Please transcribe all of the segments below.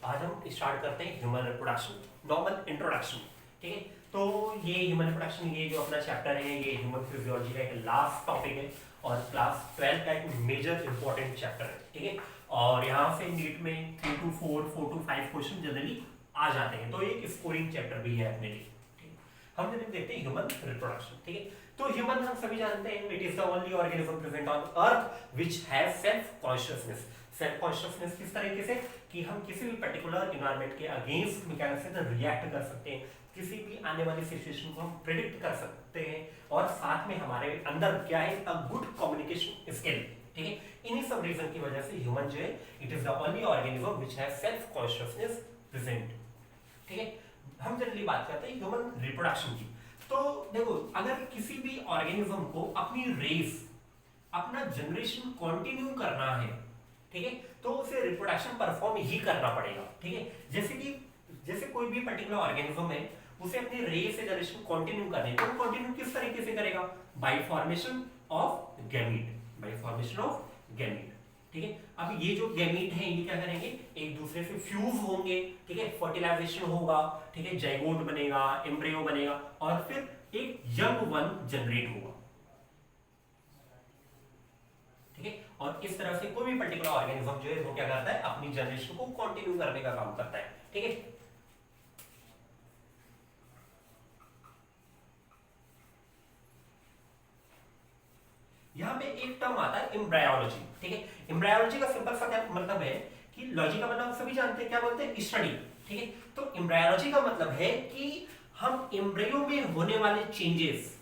आज हम स्टार्ट करते हैं ह्यूमन रिप्रोडक्शन, नॉर्मल इंट्रोडक्शन। ठीक है, तो ये ह्यूमन रिप्रोडक्शन, ये जो अपना चैप्टर है, ये ह्यूमन फिजियोलॉजी का एक लास्ट टॉपिक है और क्लास 12 का एक मेजर इंपॉर्टेंट चैप्टर है। ठीक है, और यहाँ से नीट में 3 to 4, 4 to 5 क्वेश्चन जनरली आ जाते हैं, तो एक स्कोरिंग चैप्टर भी है अपने लिए। हम जब देखते हैं ह्यूमन रिप्रोडक्शन। ठीक है, तो ह्यूमन हम सभी जानते हैं it is the only organism present on earth which has self consciousness. Self consciousness किस तरीके से कि हम किसी भी पर्टिकुलर एनवायरनमेंट के अगेंस्ट मैकेनिज्म से रिएक्ट कर सकते हैं, किसी भी आने वाली सिचुएशन को हम प्रिडिक्ट कर सकते हैं, और साथ में हमारे अंदर क्या है, अ गुड कम्युनिकेशन स्किल। ठीक है, इन्हीं सब रीजन की वजह से ह्यूमन जो है it is the only organism which has self consciousness present. ठीक है, हम जनरली बात करते हैं ह्यूमन रिप्रोडक्शन की। तो देखो, अगर किसी भी ऑर्गेनिज्म को अपनी रेस, अपना जनरेशन कंटिन्यू करना है, ठीक है, तो उसे रिप्रोडक्शन परफॉर्म ही करना पड़ेगा। ठीक है, जैसे कोई भी पर्टिकुलर ऑर्गेनिज्म है, उसे अपनी रेस से जनरेशन कंटिन्यू करनी है, तो वो कंटिन्यू किस तरीके से करेगा? Bye formation of gamete, bye formation of gamete. ठीक है, अब ये जो गैमीट है ये क्या करेंगे, एक दूसरे से फ्यूज होंगे। ठीक है, फर्टिलाइजेशन होगा, ठीक है, जाइगोट बनेगा, एम्ब्रियो बनेगा, और फिर एक यंग वन जनरेट होगा। ठीक है, और इस तरह से कोई भी पर्टिकुलर ऑर्गेनिज्म जो है वो क्या करता है, अपनी जनरेशन को कंटिन्यू करने का काम करता है। ठीक है, यहां पे एक टर्म आता है एम्ब्रायोलॉजी। ठीक है, एम्ब्रायोलॉजी का सिंपल सा क्या मतलब है कि लॉजी का मतलब सभी जानते हैं, क्या बोलते हैं, स्टडी। ठीक है, तो एम्ब्रायोलॉजी का मतलब है कि हम एम्ब्रियो में होने वाले चेंजेस,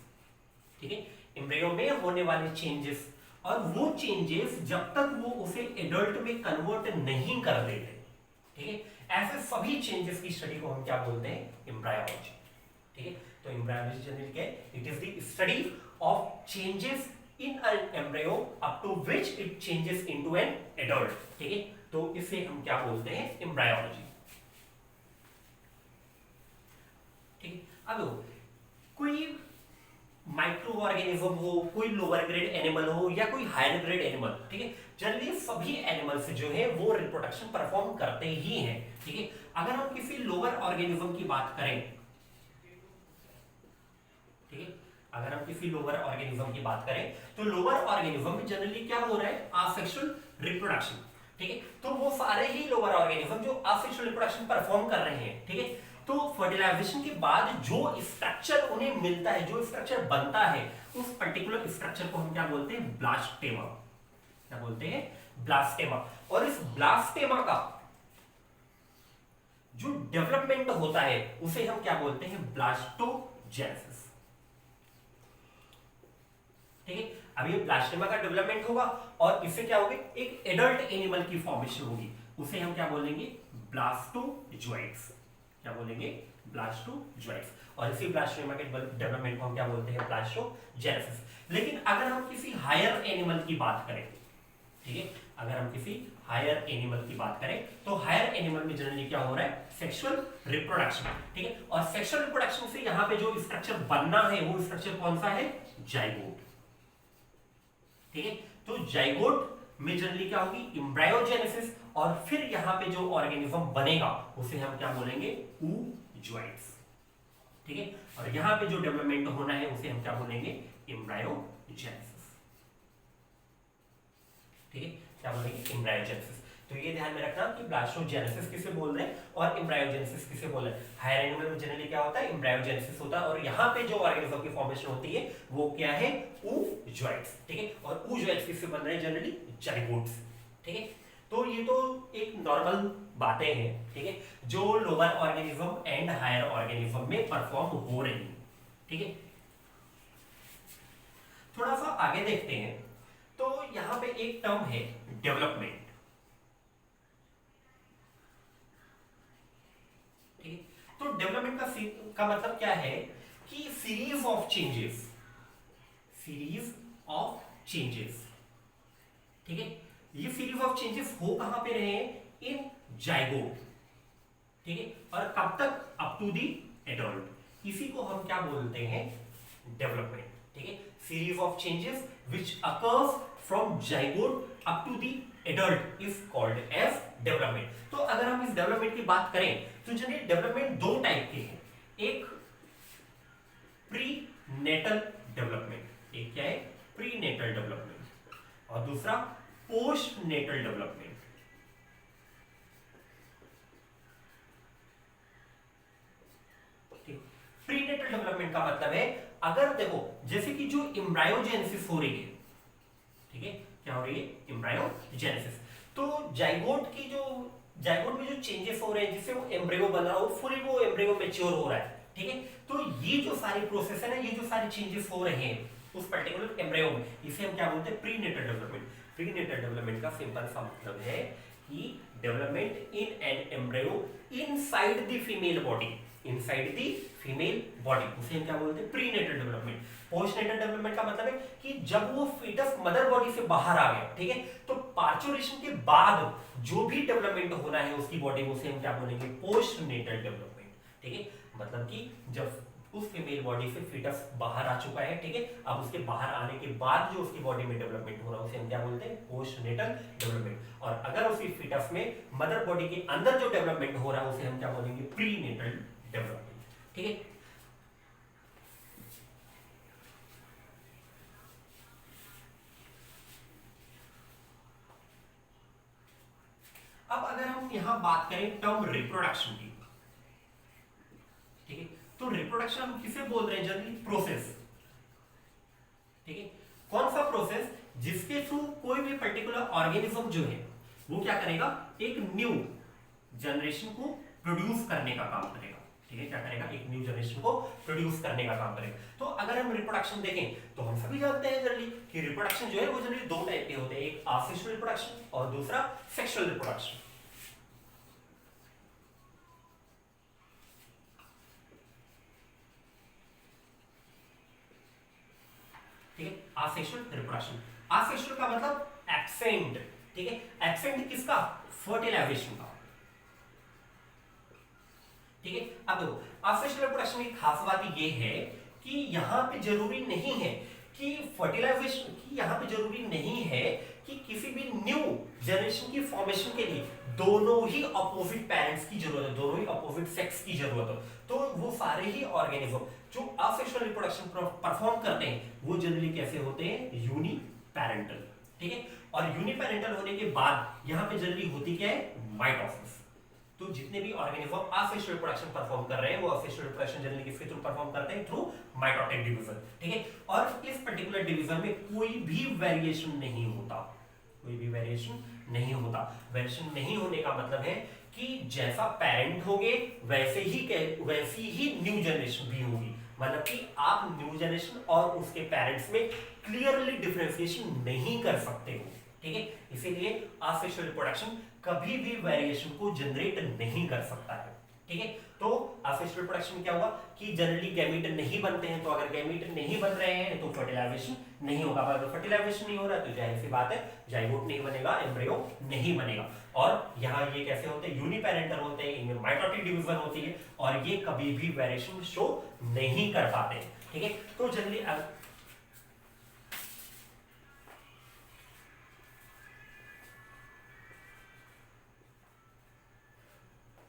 ठीक है, एम्ब्रियो में होने वाले चेंजेस, और वो चेंजेस जब तक वो उसे एडल्ट में कन्वर्ट नहीं कर देते, ठीक है, ऐसे सभी चेंजेस की स्टडी को हम क्या बोलते हैं, एम्ब्रायोलॉजी। ठीक है, तो एम्ब्रायोलॉजी जनरली क्या है, it is the study of changes in an embryo up to which it changes into an adult। ठीक है, तो इसे हम क्या बोलते हैं, एम्ब्रायोलॉजी। ठीक है, अब कोई माइक्रो ऑर्गेनिज्म हो, कोई लोअर ग्रेड एनिमल हो या कोई हायर ग्रेड एनिमल, ठीक है, जनरली सभी एनिमल्स जो है वो रिप्रोडक्शन परफॉर्म करते ही हैं। ठीक है, अगर हम किसी लोअर ऑर्गेनिज्म की बात करें, ठीक है, अगर हम किसी लोअर ऑर्गेनिज्म की बात करें, तो लोअर ऑर्गेनिज्म में जनरली क्या हो रहा है, आसेक्सुअल रिप्रोडक्शन। ठीक है, तो वो सारे ही लोअर ऑर्गेनिज्म जो आसेक्सुअल रिप्रोडक्शन परफॉर्म कर रहे हैं, ठीक है, तो फर्टिलाइजेशन के बाद जो स्ट्रक्चर उन्हें मिलता है, जो स्ट्रक्चर बनता है, उस पर्टिकुलर स्ट्रक्चर को हम क्या बोलते हैं, ब्लास्टेमा। क्या बोलते हैं, ब्लास्टेमा। और इस ब्लास्टेमा का जो डेवलपमेंट होता है उसे हम क्या बोलते हैं, ब्लास्टोजेनेसिस। ठीक है, अब ये ब्लास्टेमा का डेवलपमेंट होगा और इससे क्या होगी, एक एडल्ट एनिमल की फॉर्मेशन होगी, उसे हम क्या बोलेंगे, ब्लास्टोजोइट्स। क्या बोलेंगे, ब्लास्टोजोइट्स। और इसी ब्लास्टेमा के डेवलपमेंट को हम क्या बोलते हैं, ब्लास्टोजेनेसिस। लेकिन अगर हम किसी हायर एनिमल की बात करें, ठीक है, अगर हम किसी हायर एनिमल की बात करें, तो हायर एनिमल में जनरली क्या हो रहा है, सेक्सुअल रिप्रोडक्शन। ठीक है, और सेक्सुअल रिप्रोडक्शन से यहां पे जो स्ट्रक्चर बनना है वो स्ट्रक्चर कौन सा है, जाइगोट। ठीक है, तो जाइगोट में जनरली क्या होगी, एम्ब्रायोजेनेसिस, और फिर यहां पे जो ऑर्गेनिज्म बनेगा उसे हम क्या बोलेंगे, oozoids। ठीक है, और यहां पे जो डेवलपमेंट होना है उसे हम क्या बोलेंगे, एम्ब्रायोजेनेसिस। ठीक है, क्या बोलेंगे, एम्ब्रायोजेनेसिस। तो ये ध्यान में रखना कि ब्लास्टोजेनेसिस किसे बोल रहे हैं और एम्ब्रायोजेनेसिस किसे बोल रहे हैं। हायर एनिमल में जनरली क्या होता है, एम्ब्रायोजेनेसिस होता है, और यहाँ पे जो ऑर्गेनिज्म की फॉर्मेशन होती है वो क्या है, oozoids। ठीक है, और oozoids किससे बन रहे हैं, जनरली जाइगोट्स। ठीक है, तो ये तो एक नॉर्मल बातें हैं, ठीक है, जो lower organism and higher organism में परफॉर्म हो रही है। ठीक है, थोड़ा सा आगे देखते हैं, तो यहां पे एक टर्म है डेवलपमेंट। ठीक है, तो डेवलपमेंट का मतलब क्या है कि series of changes, series of changes. ठीक है, ये सीरीज ऑफ चेंजेस हो कहां पे रहे हैं, इन जाइगोट। ठीक है, और कब तक, अप टू दी एडल्ट। इसी को हम क्या बोलते हैं, डेवलपमेंट। ठीक है, series of changes which occurs from zygote up to the adult is called as development. तो अगर हम इस डेवलपमेंट की बात करें तो चलिए डेवलपमेंट दो टाइप के हैं, एक प्री नेटल डेवलपमेंट, एक क्या है प्री नेटल डेवलपमेंट, और दूसरा postnatal development. Prenatal development का मतलब है अगर देखो जैसे कि जो एम्ब्रायोजेनेसिस हो रही है, ठीक है क्या हो रही है एम्ब्रायोजेनेसिस, तो जाइगोट में जो चेंजेस हो रहे हैं जिससे वो एम्ब्रियो बन रहा है और फुली वो एम्ब्रियो मैच्योर हो रहा है, ठीक है। तो ये जो सारी प्रोसेस है ना, ये जो सारे चेंजेस हो रहे हैं उस पर्टिकुलर एम्ब्रियो में, इसे हम क्या बोलते हैं prenatal development. Prenatal development का सिंपल सा मतलब है कि development in an embryo inside the female body, inside the female body, उसे हम क्या बोलते हैं prenatal development. Postnatal development का मतलब है कि जब वो फीटस मदर बॉडी से बाहर आ गया, ठीक है, तो पार्चुरेशन के बाद जो भी डेवलपमेंट होना है उसकी बॉडी में, उसे हम क्या बोलेंगे पोस्ट नेटल डेवलपमेंट, ठीक है। मतलब कि जब उस फीमेल बॉडी से फीटस बाहर आ चुका है, ठीक है, अब उसके बाहर आने के बाद जो उसकी बॉडी में डेवलपमेंट हो रहा है उसे हम क्या बोलते हैं पोस्ट नेटल डेवलपमेंट। और अगर उसकी फीटस में मदर बॉडी के अंदर जो डेवलपमेंट हो रहा है उसे हम क्या बोलेंगे प्री नेटल डेवलपमेंट, ठीक है। अब अगर हम यहां बात करें टर्म रिप्रोडक्शन की, ठीक है, तो रिप्रोडक्शन हम किसे बोल रहे हैं जनरली प्रोसेस, ठीक है। कौन सा प्रोसेस जिसके थ्रू कोई भी पर्टिकुलर ऑर्गेनिज्म जो है वो क्या करेगा एक न्यू जनरेशन को प्रोड्यूस करने का काम करेगा, ठीक है, क्या करेगा एक न्यू जनरेशन को प्रोड्यूस करने का काम करेगा। तो अगर हम रिप्रोडक्शन देखें तो हम सभी जानते हैं जनरली कि रिप्रोडक्शन जो है वो जनरली दो टाइप के होते हैं, एक असेक्सुअल रिप्रोडक्शन और दूसरा सेक्सुअल रिप्रोडक्शन, ठीक है। असेक्सुअल रिप्रोडक्शन, असेक्सुअल का मतलब एब्सेंट, ठीक है, एब्सेंट किसका फर्टिलाइजेशन का, ठीक है। अब देखो असेक्सुअल रिप्रोडक्शन की खास बात ये है कि यहां पे जरूरी नहीं है कि फर्टिलाइजेशन की, यहां पे जरूरी नहीं है कि किसी भी न्यू जनरेशन की फॉर्मेशन के लिए दोनों ही अपोजिट पेरेंट्स की जरूरत है, दोनों ही अपोजिट सेक्स की जरूरत है। तो वो सारे ही ऑर्गेनिज्म जो असेक्सुअल रिप्रोडक्शन परफॉर्म करते हैं वो जनरली कैसे होते हैं यूनिपेरेंटल, ठीक है। और यूनिपेरेंटल होने के बाद यहां पे जनरली होती क्या है माइटोसिस। तो जितने भी ऑर्गेनिज्म असेक्सुअल रिप्रोडक्शन परफॉर्म कर रहे हैं वो असेक्सुअल रिप्रोडक्शन जनरली किसके थ्रू परफॉर्म करते हैं थ्रू माइटोटिक डिवीजन, ठीक है। और इस पर्टिकुलर डिवीजन में कोई भी वेरिएशन नहीं होता, कोई भी वेरिएशन नहीं होता। वेरिएशन नहीं होने का मतलब है कि जैसा पेरेंट होंगे वैसी ही न्यू जनरेशन भी होगी, मतलब कि आप न्यू जनरेशन और उसके पेरेंट्स में क्लियरली डिफरेंशिएशन नहीं कर सकते हो, ठीक है। इसीलिए असेक्सुअल रिप्रोडक्शन कभी भी वेरिएशन को जनरेट नहीं कर सकता है, ठीक है। तो असेक्सुअल रिप्रोडक्शन में क्या होगा कि जनरली गैमीट नहीं बनते हैं, तो अगर गैमीट नहीं बन रहे हैं तो फर्टिलाइजेशन नहीं होगा, अगर फर्टिलाइजेशन नहीं हो रहा तो जाहिर सी बात है जाइगोट नहीं बनेगा, एम्ब्रियो नहीं बनेगा। और यहाँ ये कैसे होते हैं यूनिपेरेंटल होते हैं, इनमें माइटोटिक डिवीजन होती है और ये कभी भी वेरिएशन शो नहीं कर पाते, ठीक है। तो जनरली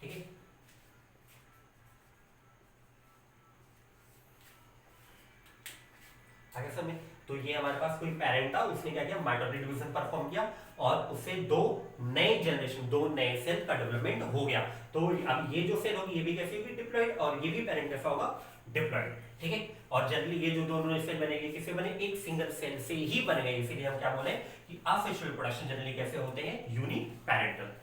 ठीक है, आगे समय तो ये हमारे पास कोई पेरेंट था, उसने क्या किया माइटोटिक डिवीजन परफॉर्म किया और उससे दो नए जनरेशन, दो नए सेल का डेवलपमेंट हो गया। तो अब ये जो सेल होगी ये भी कैसे होगी डिप्लॉइड और ये भी पेरेंट कैसा होगा डिप्लॉइड, ठीक है। और जनरली ये जो दोनों सेल बनेंगे किससे बने एक सिंगल सेल से ही बन गए, इसीलिए हम क्या बोले कि असेक्सुअल रिप्रोडक्शन जनरली कैसे होते हैं यूनिपेरेंटल।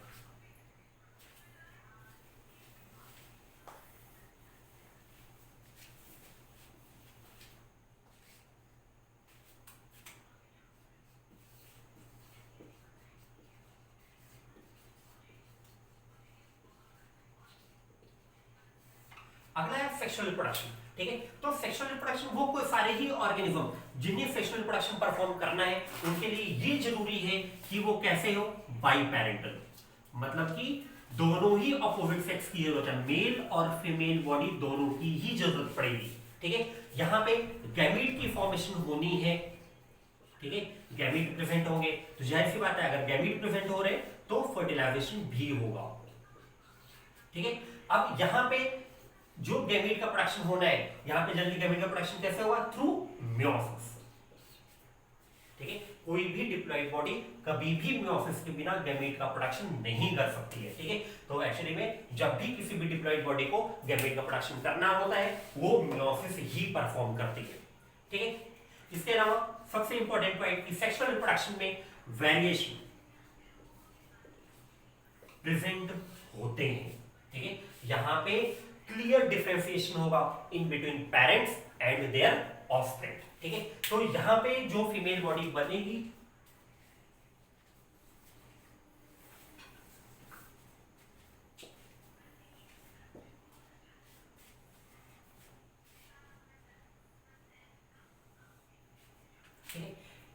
अगला है सेक्सुअल रिप्रोडक्शन, ठीक है। तो सेक्सुअल रिप्रोडक्शन वो कोई सारे ही ऑर्गेनिज्म जिन्हें सेक्सुअल रिप्रोडक्शन परफॉर्म करना है उनके लिए ये जरूरी है कि वो कैसे हो बाई पेरेंटल, मतलब कि दोनों ही अपोजिट सेक्स की जरूरत है, मेल और फीमेल बॉडी दोनों की ही जरूरत पड़ेगी, ठीक है। यहाँ पे गैमीट की फॉर्मेशन होनी है, ठीक है, गैमीट प्रेजेंट होंगे तो जाहिर सी बात है अगर गैमीट प्रेजेंट हो रहे तो फर्टिलाइजेशन भी होगा, ठीक है। अब यहाँ पे जो गैमेट का प्रोडक्शन होना है, यहाँ पे जल्दी गैमेट का प्रोडक्शन कैसे होगा? Through meiosis. ठीक है, कोई भी डिप्लॉइड बॉडी कभी भी मियोसिस के बिना गैमेट का प्रोडक्शन नहीं कर सकती है। ठीक है, तो एक्चुअली में जब भी किसी भी डिप्लॉइड बॉडी को गैमेट का प्रोडक्शन करना होता है वो मियोसिस ही परफॉर्म करती है। ठीक है, इसके अलावा सबसे इंपॉर्टेंट पॉइंट, सेक्सुअल रिप्रोडक्शन में वेरिएशन प्रेजेंट होते हैं। ठीक है, यहां पे क्लियर डिफरेंशिएशन होगा in between parents and there offspring. ठीक है, तो यहां पे जो फीमेल बॉडी बनेगी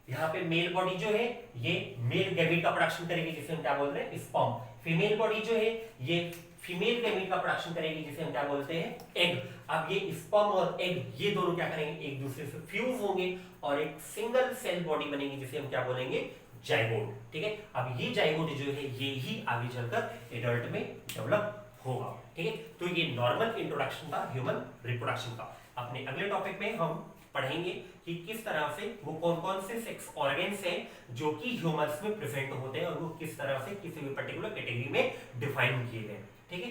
यहाँ पे मेल बॉडी जो है ये मेल गैमेट का प्रोडक्शन करेगी जिसे हम क्या बोलते हैं? स्पर्म। फीमेल बॉडी जो है ये फीमेल गैमेट का प्रोडक्शन करेगी जिसे हम क्या बोलते हैं? एग। अब ये स्पर्म और एग ये दोनों क्या करेंगे? एक दूसरे से फ्यूज होंगे और एक सिंगल सेल बॉडी बनेगी जिसे हम क्या बोलेंगे? जाइगोट। ठीक है, अब ये जाइगोट जो है ये ही आगे चलकर एडल्ट में डेवलप होगा। ठीक है, तो ये नॉर्मल इंट्रोडक्शन था ह्यूमन रिप्रोडक्शन का। अपने अगले टॉपिक में हम पढ़ेंगे कि किस तरह से वो कौन कौन से सेक्स ऑर्गन्स हैं जो कि ह्यूमंस में प्रेजेंट होते हैं और वो किस तरह से किसी भी पर्टिकुलर कैटेगरी में डिफाइन किए गए। ठीक है।